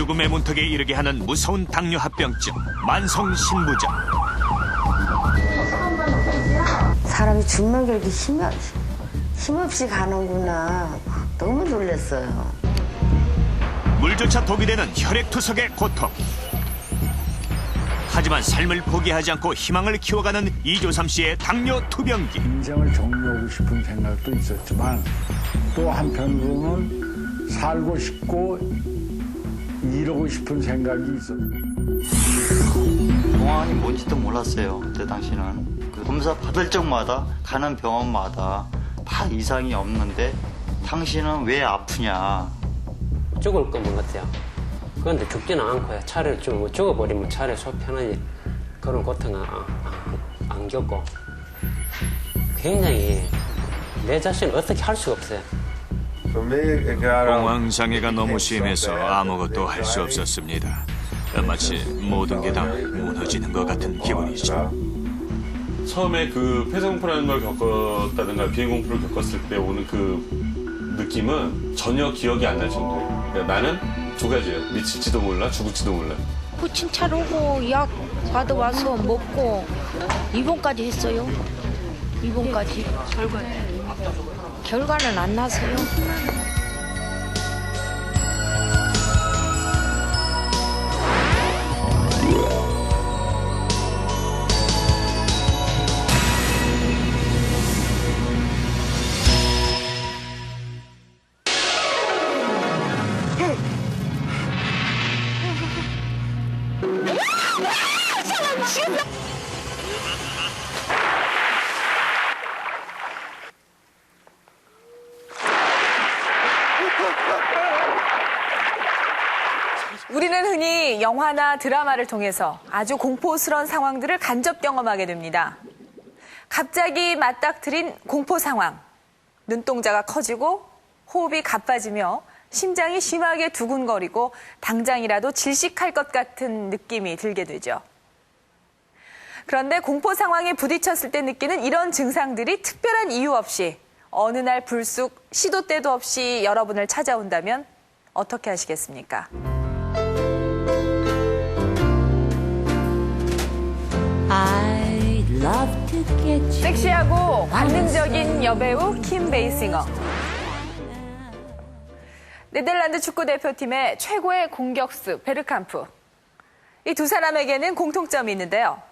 죽음의 문턱에 이르게 하는 무서운 당뇨합병증, 만성신부전. 사람이 죽는 게 이렇게 힘없이 가는구나. 너무 놀랐어요. 물조차 독이 되는 혈액투석의 고통. 하지만 삶을 포기하지 않고 희망을 키워가는 이조삼 씨의 당뇨 투병기. 인생을 정리하고 싶은 생각도 있었지만 또 한편으로는 살고 싶고 이루고 싶은 생각이 있었어요. 공황이 뭔지도 몰랐어요. 그때 당시는. 그 검사 받을 적마다 가는 병원마다 다 이상이 없는데 당신은 왜 아프냐. 죽을 것만 같아요. 그런데 죽지는 않고요. 차라리 좀 죽어버리면 차라리 속 편하지. 그런 고통은 안 겪고. 굉장히 내 자신을 어떻게 할 수가 없어요. 공황장애가 너무 심해서 아무것도 할 수 없었습니다. 마치 모든 게 다 무너지는 것 같은 기분이죠. 처음에 그 폐쇄공포라는 걸 겪었다든가 비행공포를 겪었을 때 오는 그 느낌은 전혀 기억이 안 날 정도예요. 그러니까 나는 두 가지예요. 미칠지도 몰라, 죽을지도 몰라. 호칭 오고 약 받아와서 먹고 입원까지 했어요. 입원까지. 결과는 안 나서요. 우리는 흔히 영화나 드라마를 통해서 아주 공포스러운 상황들을 간접 경험하게 됩니다. 갑자기 맞닥뜨린 공포 상황. 눈동자가 커지고 호흡이 가빠지며 심장이 심하게 두근거리고 당장이라도 질식할 것 같은 느낌이 들게 되죠. 그런데 공포 상황에 부딪혔을 때 느끼는 이런 증상들이 특별한 이유 없이 어느 날 불쑥 시도 때도 없이 여러분을 찾아온다면 어떻게 하시겠습니까? 섹시하고 관능적인 여배우 킴 베이싱어. 네덜란드 축구대표팀의 최고의 공격수 베르캄프. 이 두 사람에게는 공통점이 있는데요.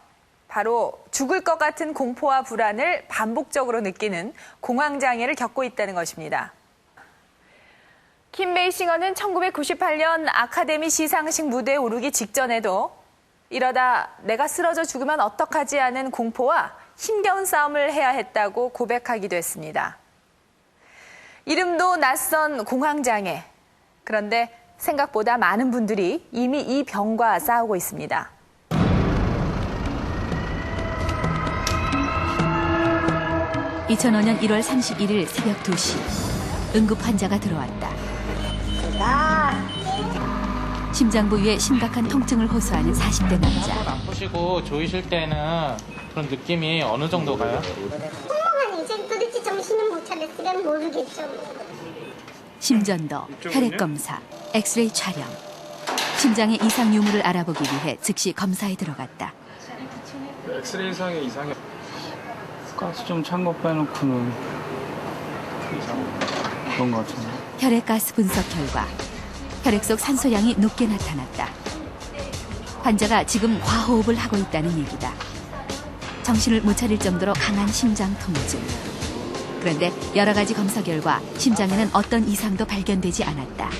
바로 죽을 것 같은 공포와 불안을 반복적으로 느끼는 공황장애를 겪고 있다는 것입니다. 킴 베이싱어는 1998년 아카데미 시상식 무대에 오르기 직전에도 이러다 내가 쓰러져 죽으면 어떡하지 하는 공포와 힘겨운 싸움을 해야 했다고 고백하기도 했습니다. 이름도 낯선 공황장애. 그런데 생각보다 많은 분들이 이미 이 병과 싸우고 있습니다. (2005년 1월 31일) 새벽 2시 응급 환자가 들어왔다. 심장 부위에 심각한 통증을 호소하는 40대 남자. 아프시고 조이실 때는 그런 느낌이 어느 정도 가요? 통망하니 이제 도대체 정신을 못 차렸으면 모르겠죠. 심전도, 혈액검사, 엑스레이 촬영. 심장의 이상 유무를 알아보기 위해 즉시 검사에 들어갔다. 엑스레이상의 이상이 가스 좀 찬 거 빼놓고는 그런 것 같은데. 혈액가스 분석 결과 혈액 속 산소량이 높게 나타났다. 환자가 지금 과호흡을 하고 있다는 얘기다. 정신을 못 차릴 정도로 강한 심장 통증. 그런데 여러 가지 검사 결과 심장에는 어떤 이상도 발견되지 않았다.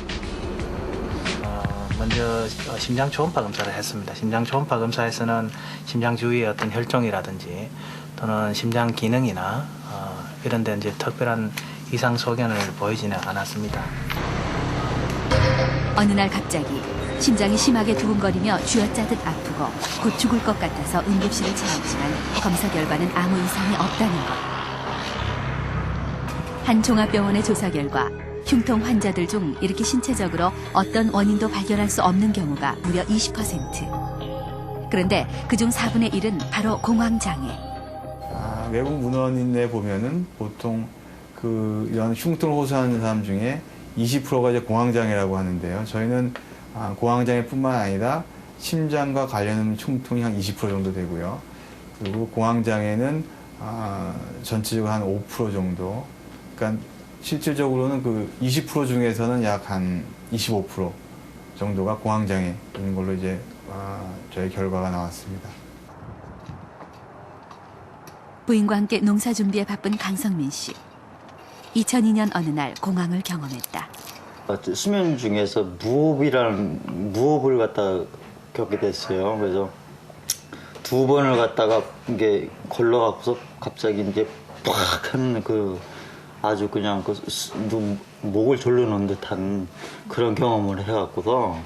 먼저 심장 초음파 검사를 했습니다. 심장 초음파 검사에서는 심장 주위의 어떤 혈종이라든지 또는 심장 기능이나 이런 데 이제 특별한 이상 소견을 보이지는 않았습니다. 어느 날 갑자기 심장이 심하게 두근거리며 쥐어짜듯 아프고 곧 죽을 것 같아서 응급실을 찾았지만 검사 결과는 아무 이상이 없다는 것. 한 종합병원의 조사 결과 흉통 환자들 중 이렇게 신체적으로 어떤 원인도 발견할 수 없는 경우가 무려 20%. 그런데 그중 4분의 1은 바로 공황장애. 외국 문헌인에 보면은 보통 이런 흉통을 호소하는 사람 중에 20%가 이제 공황장애라고 하는데요. 저희는 공황장애뿐만 아니라 심장과 관련 총통이 한 20% 정도 되고요. 그리고 공황장애는 전체적으로 한 5% 정도. 그러니까 실질적으로는 그 20% 중에서는 약 한 25% 정도가 공황장애인 걸로 이제 저희 결과가 나왔습니다. 부인과 함께 농사 준비에 바쁜 강성민 씨. 2002년 어느 날 공황을 경험했다. 수면 중에서 무호흡을 갖다 겪게 됐어요. 그래서 2번을 갖다가 이게 걸러갖고서 갑자기 이제 팍 하는 그 아주 그냥 그 목을 졸르는 듯한 그런 경험을 해갖고서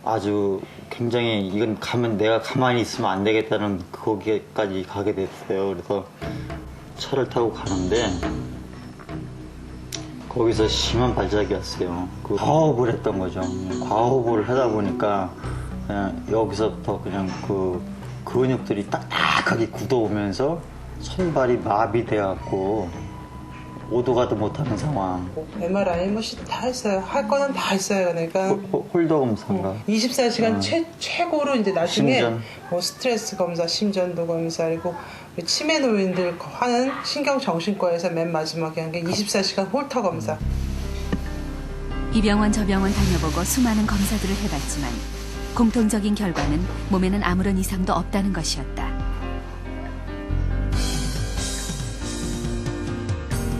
아주 굉장히 이건 내가 가만히 있으면 안 되겠다는 거기까지 가게 됐어요. 그래서 차를 타고 가는데 거기서 심한 발작이 왔어요. 그 과호흡을 했던 거죠. 과호흡을 하다 보니까 그냥 여기서부터 그냥 그 근육들이 딱딱하게 굳어오면서 손발이 마비돼갖고 오도 가도 못하는 상황. MRI 다 했어요. 할 거는 다 했어요. 그러니까 홀더 검사인가? 24시간 최고로 이제 나중에 뭐 스트레스 검사, 심전도 검사, 그리고 치매 노인들 하는 신경정신과에서 맨 마지막에 한 게 24시간 홀터 검사. 이 병원 저 병원 다녀보고 수많은 검사들을 해봤지만 공통적인 결과는 몸에는 아무런 이상도 없다는 것이었다.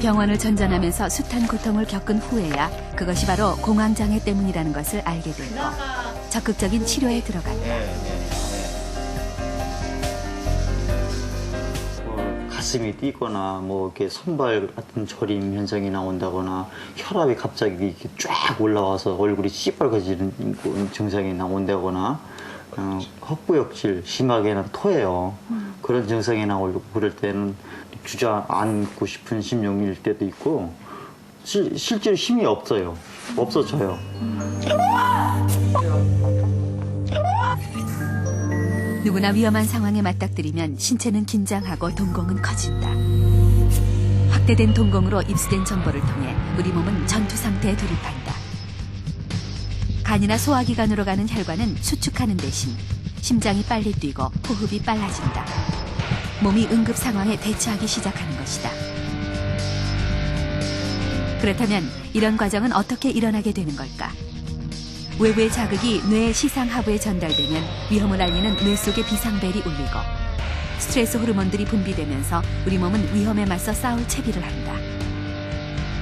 병원을 전전하면서 숱한 고통을 겪은 후에야 그것이 바로 공황장애 때문이라는 것을 알게 되고 적극적인 치료에 들어갔다. 가슴이 뛰거나 뭐 이렇게 손발 같은 저림 현상이 나온다거나 혈압이 갑자기 이렇게 쫙 올라와서 얼굴이 시뻘겋어지는 증상이 나온다거나 헛구역질, 심하게는 토해요. 그런 증상이 나오고 그럴 때는 주저앉고 싶은 심령일 때도 있고 실제로 힘이 없어져요. 누구나 위험한 상황에 맞닥뜨리면 신체는 긴장하고 동공은 커진다. 확대된 동공으로 입수된 정보를 통해 우리 몸은 전투 상태에 돌입한다. 간이나 소화기관으로 가는 혈관은 수축하는 대신 심장이 빨리 뛰고 호흡이 빨라진다. 몸이 응급 상황에 대처하기 시작하는 것이다. 그렇다면 이런 과정은 어떻게 일어나게 되는 걸까? 외부의 자극이 뇌의 시상하부에 전달되면 위험을 알리는 뇌 속의 비상벨이 울리고 스트레스 호르몬들이 분비되면서 우리 몸은 위험에 맞서 싸울 채비를 한다.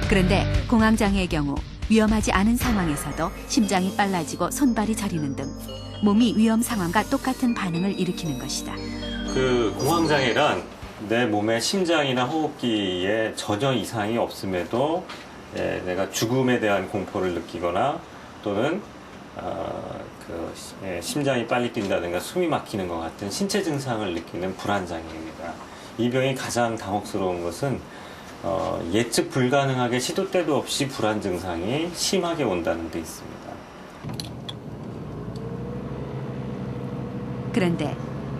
그런데 공황장애의 경우 위험하지 않은 상황에서도 심장이 빨라지고 손발이 저리는 등 몸이 위험 상황과 똑같은 반응을 일으키는 것이다. 그 공황장애란 내 몸의 심장이나 호흡기에 전혀 이상이 없음에도 내가 죽음에 대한 공포를 느끼거나 또는 심장이 빨리 뛴다든가 숨이 막히는 것 같은 신체 증상을 느끼는 불안장애입니다. 이 병이 가장 당혹스러운 것은 예측 불가능하게 시도 때도 없이 불안 증상이 심하게 온다는 데 있습니다. 그런데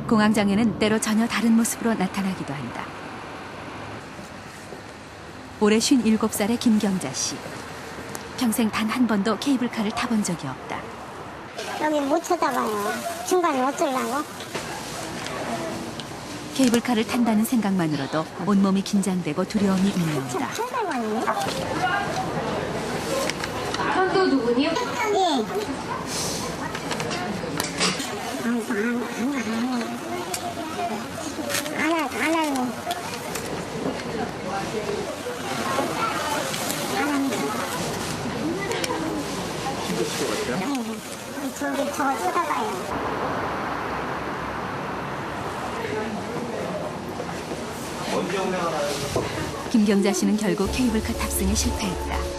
공황장애는 때로 전혀 다른 모습으로 나타나기도 한다. 올해 57살의 김경자 씨. 평생 단 한 번도 케이블카를 타본 적이 없다. 여기 못 쳐다봐요. 중간에 어쩌려고? 케이블카를 탄다는 생각만으로도 온몸이 긴장되고 두려움이 밀려온다. 한도 누구니요? 예. 안 하고. 저기 저거 쳐다봐요. 김경자 씨는 결국 케이블카 탑승에 실패했다.